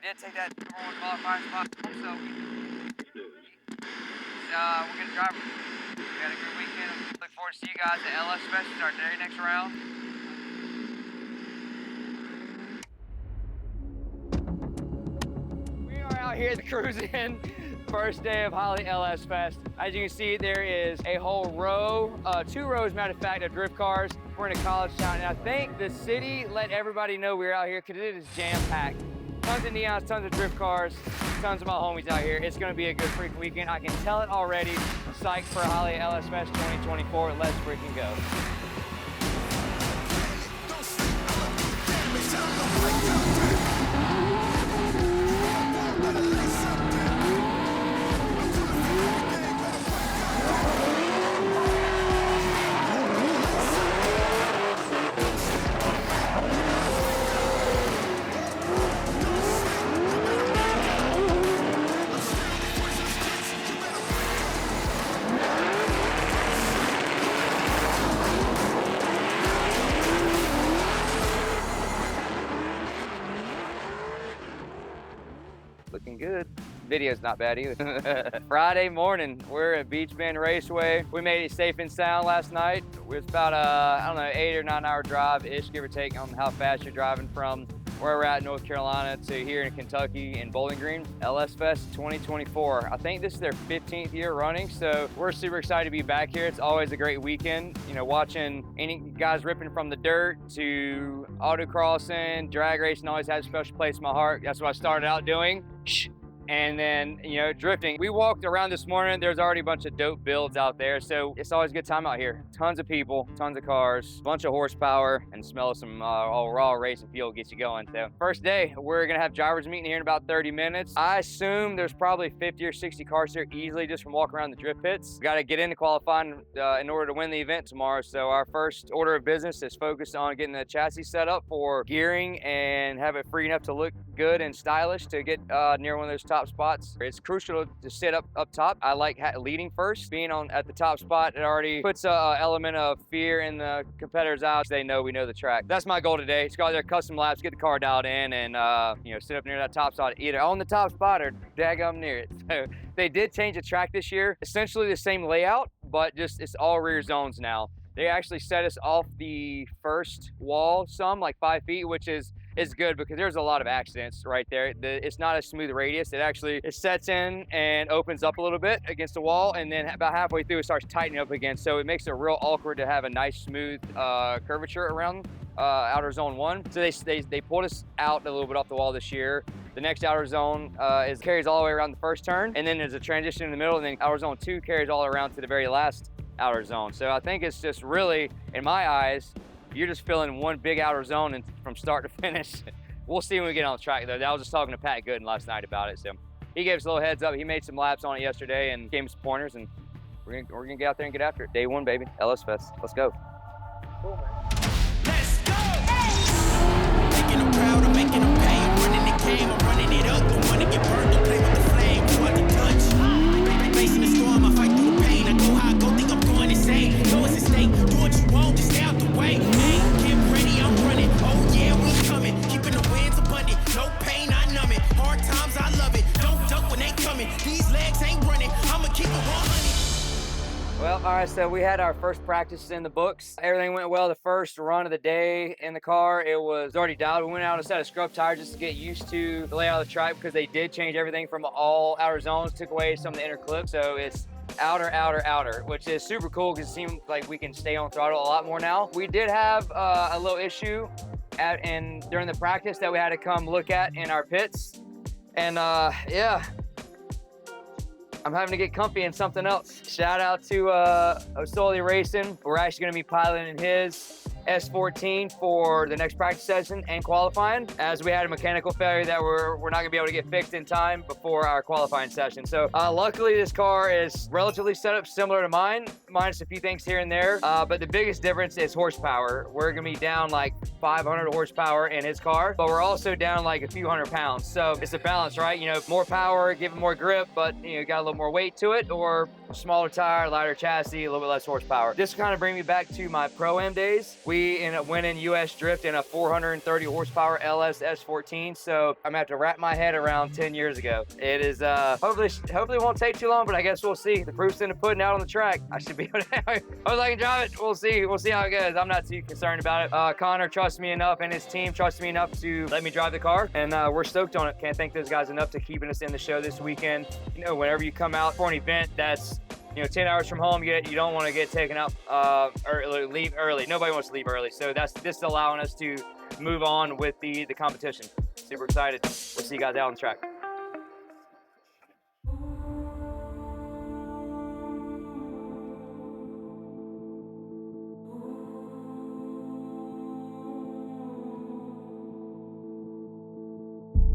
did take that #1 qualifying spot, so we're gonna drive. We had a good weekend. Look forward to see you guys at LS Fest. Our very next round. We are out here cruising. First day of Holly LS Fest. As you can see, there is a whole row, 2 rows, matter of fact, of drift cars. We're in a college town, and I think the city let everybody know we're out here because it is jam-packed. Tons of neons, tons of drift cars, tons of my homies out here. It's gonna be a good freaking weekend. I can tell it already. Psyched for Holly LS Fest 2024. Let's freaking go. Looking good. Video's not bad either. Friday morning, we're at Beech Bend Raceway. We made it safe and sound last night. It was about a, I don't know, 8 or 9 hour drive-ish, give or take, on how fast you're driving from where we're at in North Carolina to here in Kentucky in Bowling Green. LS Fest 2024. I think this is their 15th year running, so we're super excited to be back here. It's always a great weekend. You know, watching any guys ripping from the dirt to autocrossing, drag racing always has a special place in my heart. That's what I started out doing. And then, you know, drifting. We walked around this morning. There's already a bunch of dope builds out there. So it's always a good time out here. Tons of people, tons of cars, bunch of horsepower, and smell of some raw racing fuel gets you going. So first day, we're gonna have drivers meeting here in about 30 minutes. I assume there's probably 50 or 60 cars here easily just from walking around the drift pits. We gotta get into qualifying in order to win the event tomorrow. So our first order of business is focused on getting the chassis set up for gearing and have it free enough to look good and stylish to get near one of those top spots. It's crucial to sit up top. I like leading first. Being at the top spot, it already puts an element of fear in the competitors' eyes. They know we know the track. That's my goal today. Just go out there, custom laps, get the car dialed in, and you know, sit up near that top spot, either on the top spot or daggum near it. So they did change the track this year. Essentially the same layout, but just it's all rear zones now. They actually set us off the first wall some, like 5 feet, which is good because there's a lot of accidents right there. It's not a smooth radius. It sets in and opens up a little bit against the wall, and then about halfway through it starts tightening up again. So it makes it real awkward to have a nice smooth curvature around outer zone 1. So they pulled us out a little bit off the wall this year. The next outer zone carries all the way around the first turn, and then there's a transition in the middle, and then outer zone 2 carries all around to the very last outer zone. So I think it's just really, in my eyes, you're just filling one big outer zone and from start to finish. We'll see when we get on the track though. I was just talking to Pat Gooden last night about it. So he gave us a little heads up. He made some laps on it yesterday and gave me some pointers, and we're gonna get out there and get after it. Day 1, baby. LS Fest. Let's go. Cool, man. Let's go! Making them proud, I'm making them pay. I'm running the game, I'm running it up. Don't wanna get burned, don't play with the flame. Don't want to touch. Facing the storm, I fight through the pain. I go high, go think I'm going insane. Know it's a stake. Do what you want, just stay out the way. Hey, get ready, I'm running. Oh yeah, we coming. Keeping the winds abundant. No pain, I numb it. Hard times, I love it. Don't duck when they coming. These legs ain't running. I'ma keep it 100. Well, all right, so we had our first practices in the books. Everything went well the first run of the day in the car. It was already dialed. We went out and set a scrub tire just to get used to the layout of the track because they did change everything from all outer zones, took away some of the inner clips. So it's outer, which is super cool because it seems like we can stay on throttle a lot more now. We did have a little issue during the practice that we had to come look at in our pits. And yeah, I'm having to get comfy in something else. Shout out to Osoli Racing. We're actually gonna be piloting his S14 for the next practice session and qualifying, as we had a mechanical failure that we're not gonna be able to get fixed in time before our qualifying session. So luckily this car is relatively set up similar to mine, minus a few things here and there. But the biggest difference is horsepower. We're gonna be down like 500 horsepower in his car, but we're also down like a few hundred pounds. So it's a balance, right? You know, more power, give it more grip, but you know, got a little more weight to it, or smaller tire, lighter chassis, a little bit less horsepower. This kind of bring me back to my Pro-Am days. We ended up winning US Drift in a 430 horsepower LS S14. So I'm gonna have to wrap my head around 10 years ago. It is hopefully it won't take too long, but I guess we'll see. The proof's in the pudding out on the track. I should be able to, hopefully I can drive it. We'll see how it goes. I'm not too concerned about it. Connor trusts me enough and his team trusts me enough to let me drive the car, and we're stoked on it. Can't thank those guys enough to keeping us in the show this weekend. You know, whenever you come out for an event that's 10 hours from home, you don't want to get taken up or leave early. Nobody wants to leave early. So this is allowing us to move on with the competition. Super excited. We'll see you guys out on the track.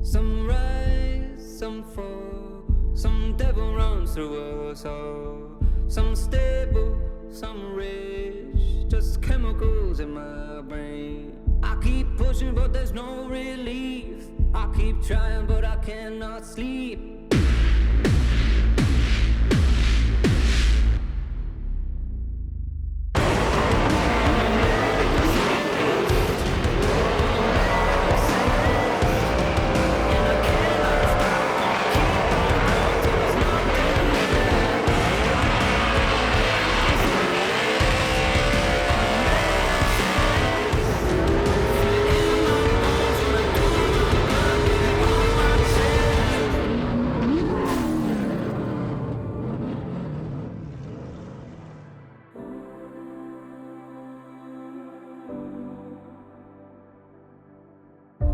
Some rise, some fall, some devil runs through us all. Some stable, some rich, just chemicals in my brain. I keep pushing but there's no relief. I keep trying but I cannot sleep.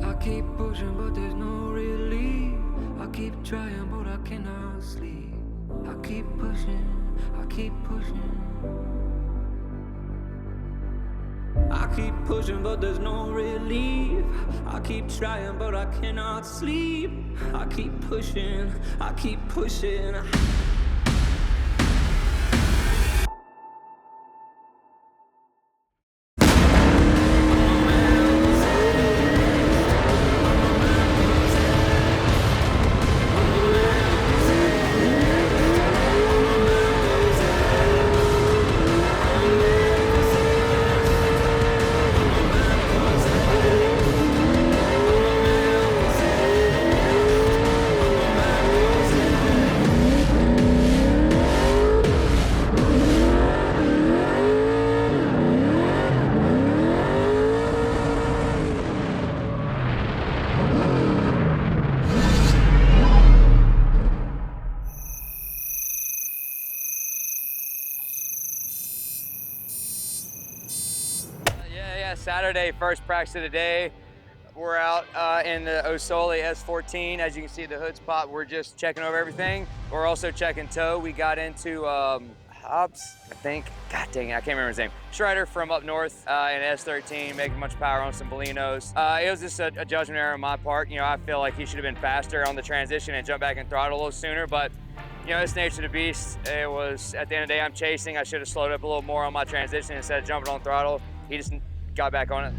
I keep pushing but there's no relief. I keep trying but I cannot sleep. I keep pushing, I keep pushing. I keep pushing but there's no relief. I keep trying but I cannot sleep. I keep pushing, I keep pushing. Saturday, first practice of the day. We're out in the Osoli S14. As you can see, the hood's popped. We're just checking over everything. We're also checking tow. We got into Hobbs, I think. God dang it, I can't remember his name. Strider from up north in S13, making a bunch of power on some Bolinos. It was just a judgment error on my part. I feel like he should have been faster on the transition and jumped back in throttle a little sooner, but it's nature of the beast. It was, at the end of the day, I'm chasing. I should have slowed up a little more on my transition instead of jumping on throttle. He just got back on it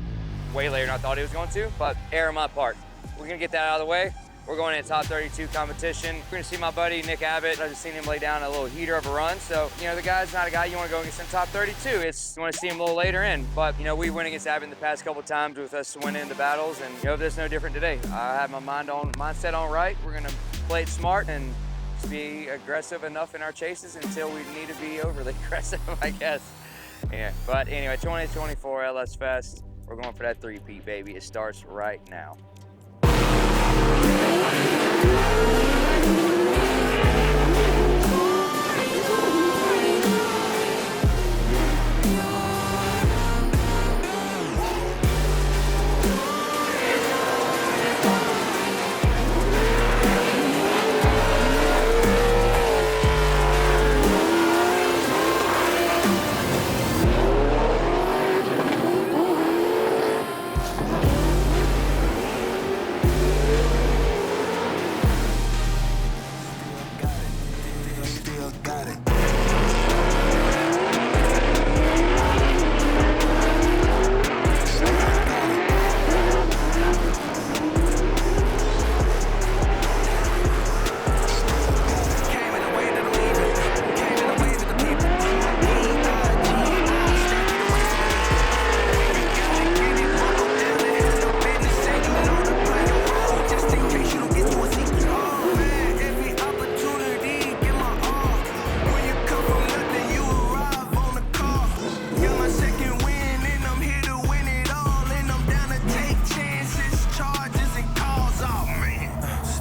way later than I thought he was going to, but error on my part. We're gonna get that out of the way. We're going into top 32 competition. We're gonna see my buddy Nick Abbott. I just seen him lay down a little heater of a run. So, the guy's not a guy you wanna go against in top 32. You wanna see him a little later in. But, we went against Abbott in the past couple times with us winning the battles, and there's no different today. I have my mindset on right. We're gonna play it smart and be aggressive enough in our chases until we need to be overly aggressive, I guess. Yeah, but anyway, 2024 LS Fest. We're going for that three-peat, baby. It starts right now.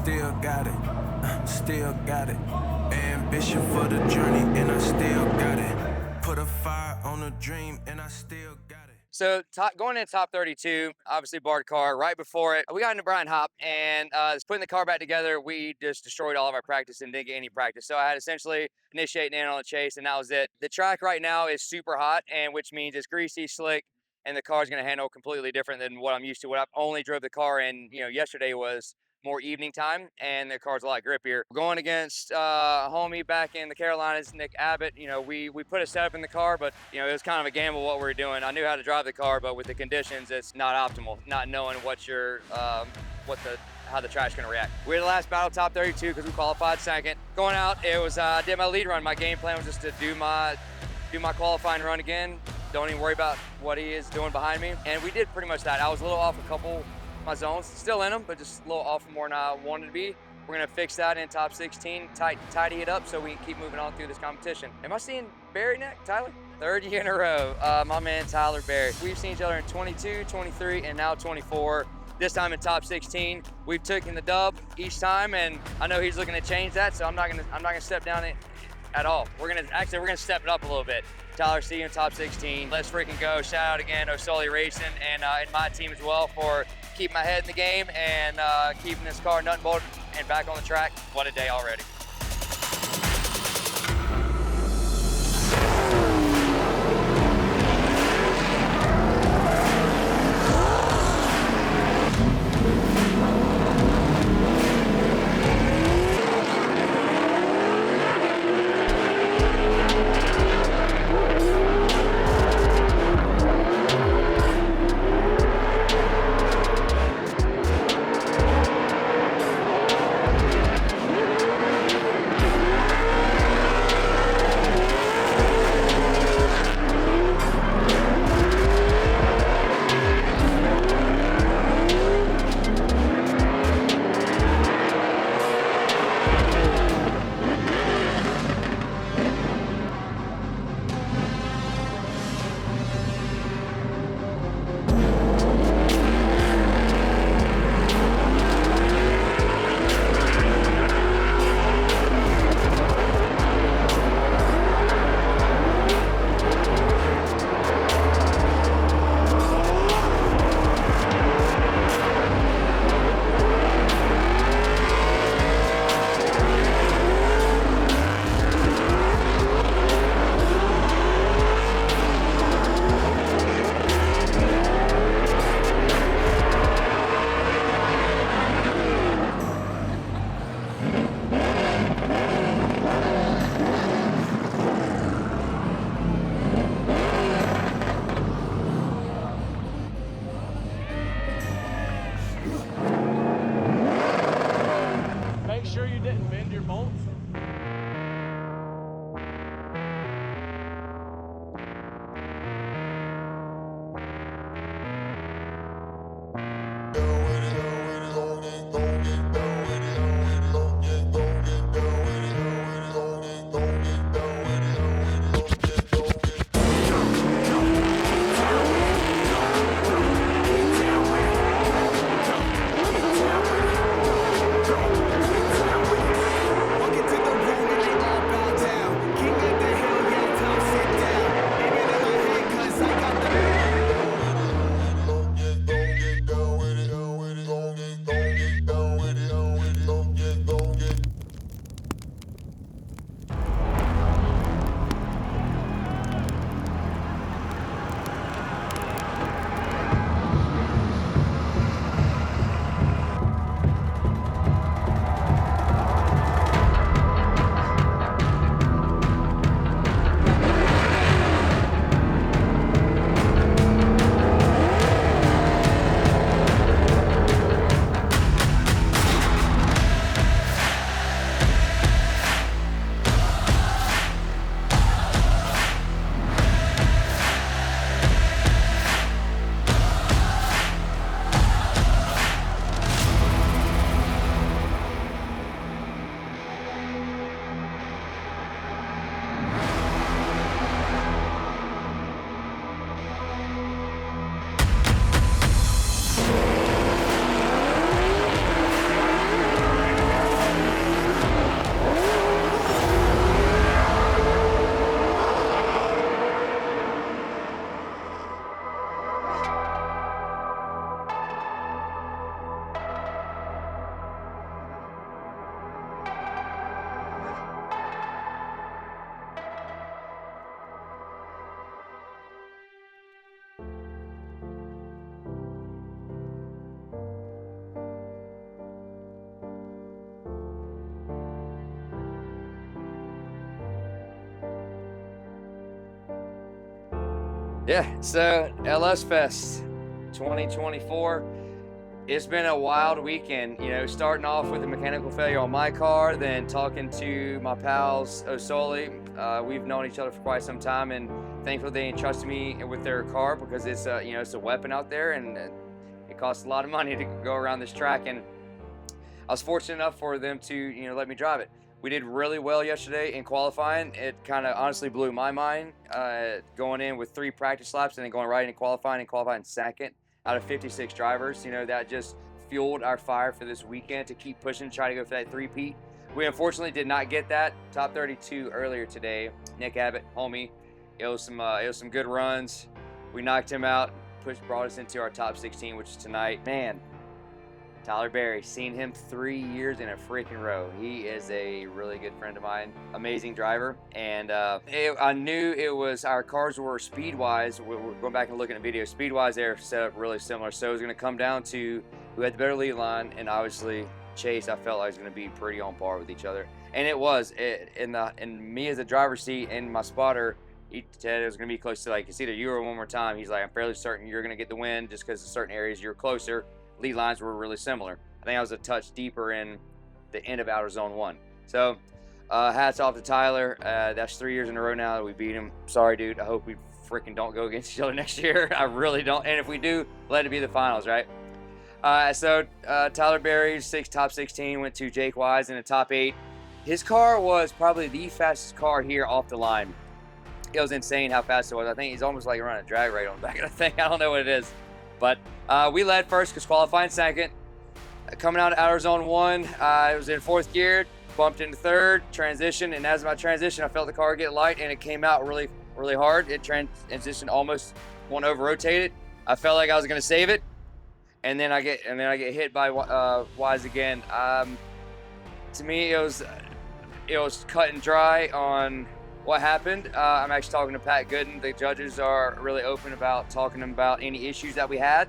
still got it, still got it. Ambition for the journey, and I still got it. Put a fire on a dream, and I still got it. So going into top 32, obviously barred car. Right before it, we got into Brian Hop, and putting the car back together, we just destroyed all of our practice and didn't get any practice. So I had essentially initiating in on the chase, and that was it. The track right now is super hot, and which means it's greasy, slick, and the car's going to handle completely different than what I'm used to. What I've only drove the car in, yesterday was more evening time, and the car's a lot grippier. Going against homie back in the Carolinas, Nick Abbott, we put a setup in the car, but it was kind of a gamble what we were doing. I knew how to drive the car, but with the conditions, it's not optimal. Not knowing how the track's gonna react. We had the last battle top 32 because we qualified second. Going out, it was did my lead run. My game plan was just to do my qualifying run again. Don't even worry about what he is doing behind me, and we did pretty much that. I was a little off a couple my zones, still in them, but just a little off from more than I wanted to be. We're gonna fix that in top 16, tidy it up so we can keep moving on through this competition. Am I seeing Barry next, Tyler? Third year in a row, my man Tyler Barry. We've seen each other in 22, 23, and now 24. This time in top 16. We've taken the dub each time, and I know he's looking to change that, so I'm not gonna step down it at all. We're gonna step it up a little bit. Tyler, see you in top 16. Let's freaking go. Shout out again O'Sully Racing and my team as well for keeping my head in the game and keeping this car nut and bolted and back on the track. What a day already. Yeah, so LS Fest 2024. It's been a wild weekend, you know, starting off with a mechanical failure on my car, then talking to my pals Osoli. We've known each other for quite some time, and thankfully they entrusted me with their car because it's a, you know, it's a weapon out there, and it costs a lot of money to go around this track. And I was fortunate enough for them to, you know, let me drive it. We did really well yesterday in qualifying. It kind of honestly blew my mind, going in with 3 practice laps and then going right into qualifying and qualifying second out of 56 drivers. You know, that just fueled our fire for this weekend to keep pushing, try to go for that 3-peat. We unfortunately did not get that. Top 32 earlier today. Nick Abbott, homie, it was some good runs. We knocked him out, brought us into our top 16, which is tonight. Man, Tyler Berry, seen him 3 years in a freaking row. He is a really good friend of mine, amazing driver. And I knew it was, our cars were speed-wise, we're going back and looking at videos, speed-wise they're set up really similar. So it was going to come down to who had the better lead line, and obviously Chase, I felt like was going to be pretty on par with each other. And it was. In me as a driver's seat and my spotter, he said it was going to be close to, like, it's either you or one more time. He's like, I'm fairly certain you're going to get the win just because in certain areas you're closer. Lead lines were really similar. I think I was a touch deeper in the end of outer zone 1. So hats off to Tyler. That's 3 years in a row now that we beat him. Sorry, dude. I hope we freaking don't go against each other next year. I really don't. And if we do, let it be the finals, right? So Tyler Berry's top 16 went to Jake Wise in the top 8. His car was probably the fastest car here off the line. It was insane how fast it was. I think he's almost like running a drag race on the back of the thing. I don't know what it is. But we led first because qualifying second. Coming out of outer zone 1, it was in 4th gear, bumped into 3rd, transition, and as my transition, I felt the car get light, and it came out really, really hard. It transitioned almost one over rotated. I felt like I was going to save it, and then I get hit by Wise again. To me, it was cut and dry on what happened. I'm actually talking to Pat Gooden. The judges are really open about talking about any issues that we had.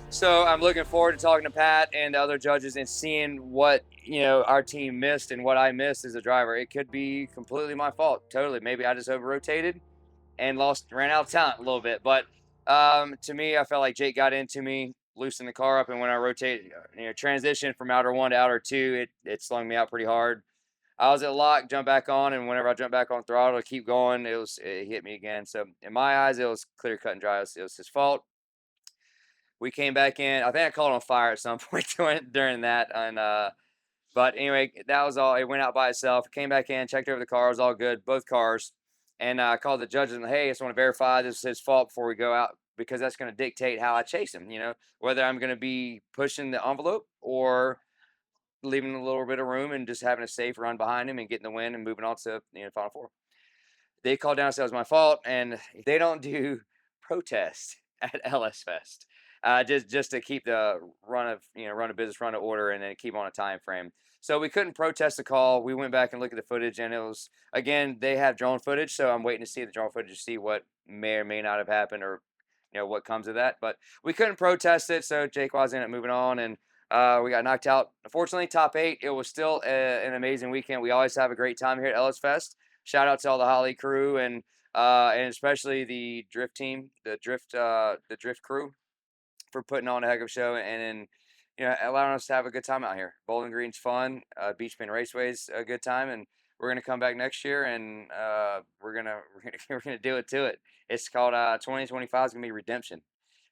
So I'm looking forward to talking to Pat and the other judges and seeing what, you know, our team missed and what I missed as a driver. It could be completely my fault, totally. Maybe I just over-rotated and ran out of talent a little bit. But to me, I felt like Jake got into me, loosened the car up, and when I rotated, you know, transition from outer 1 to outer 2, it slung me out pretty hard. I was at lock, jumped back on, and whenever I jumped back on throttle to keep going, it hit me again. So in my eyes, it was clear cut and dry. It was his fault. We came back in. I think I caught on fire at some point during that. And but anyway, that was all. It went out by itself. Came back in, checked over the car. It was all good, both cars. And I called the judges and, hey, I just want to verify this is his fault before we go out, because that's going to dictate how I chase him, you know, whether I'm going to be pushing the envelope or leaving a little bit of room and just having a safe run behind him and getting the win and moving on to, you know, Final 4. They called down and said it was my fault, and they don't do protest at LS Fest. Just to keep the run of business, run of order, and then keep on a time frame. So we couldn't protest the call. We went back and looked at the footage, and it was, again, they have drone footage, so I'm waiting to see the drone footage to see what may or may not have happened, or, you know, what comes of that. But we couldn't protest it, so Jake was ended up moving on, and we got knocked out. Unfortunately, top 8. It was still an amazing weekend. We always have a great time here at LS Fest. Shout out to all the Holly crew and especially the drift team, the drift crew, for putting on a heck of a show and you know, allowing us to have a good time out here. Bowling Green's fun. Beech Bend Raceway's a good time, and we're gonna come back next year and we're gonna do it to it. It's called 2025 is gonna be redemption.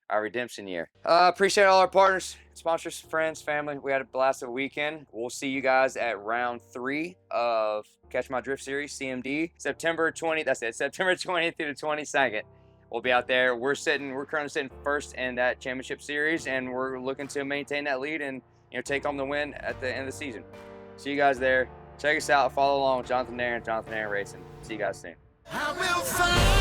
Our redemption year. Appreciate all our partners, sponsors, friends, family. We had a blast of a weekend. We'll see you guys at round 3 of Catch My Drift Series, CMD, September 20th. That's it, September 20th through the 22nd. We'll be out there. We're currently sitting first in that championship series, and we're looking to maintain that lead and, you know, take home the win at the end of the season. See you guys there. Check us out. Follow along with Jonathan Aaron Racing. See you guys soon. I will find